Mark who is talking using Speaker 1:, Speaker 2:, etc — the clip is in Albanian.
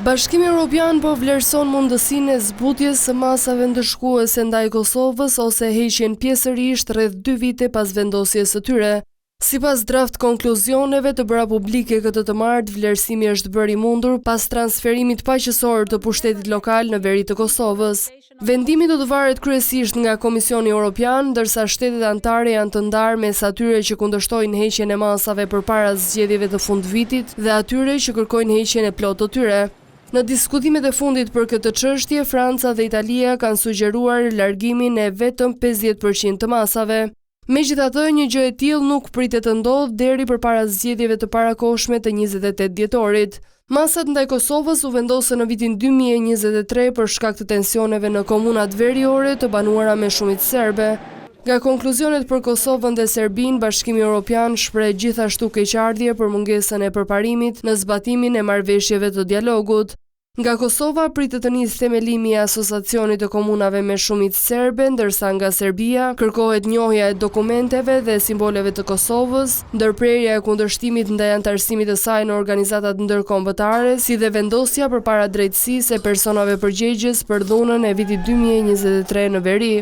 Speaker 1: Bashkimi Evropian po vlerëson mundësinë e zbutjes së masave ndëshkuese ndaj Kosovës ose heqjen pjesërisht rreth 2 vite pas vendosjes së tyre. Sipas draft konkluzioneve të bëra publike këtë të martë, vlerësimi është bërë i mundur pas transferimit paqësor të pushtetit lokal në veri të Kosovës. Vendimi do të varet kryesisht nga Komisioni Evropian, ndërsa shtetet anëtare janë të ndarë mes atyre që kundërshtojnë heqjen e masave përpara zgjedhjeve të fundvitit dhe atyre që kërkojnë heqjen e plotë të tyre. Në diskutimet e fundit për këtë çështje, Franca dhe Italia kanë sugjeruar largimin e vetëm 50% të masave. Megjithatë, një gjë e tillë nuk pritet të ndodhë deri përpara zgjedhjeve të parakohshme të 28 dhjetorit. Masat ndaj Kosovës u vendosën në vitin 2023 për shkak të tensioneve në komunat veriore të banuara me shumicë serbe. Nga konkluzionet për Kosovën dhe Serbinë, Bashkimi Evropian shpreh gjithashtu keqardhje për mungesën e përparimit në zbatimin e marrëveshjeve të dialogut. Nga Kosova pritet të nisë themelimi i asociacionit të komunave me shumicë serbe, ndërsa nga Serbia kërkohet njohja e dokumenteve dhe simboleve të Kosovës, ndërprerja e kundërshtimit ndaj anëtarësimit të saj në organizatat ndërkombëtare, si dhe vendosja përpara drejtësisë e personave përgjegjës për dhunën e vitit 2023 në veri.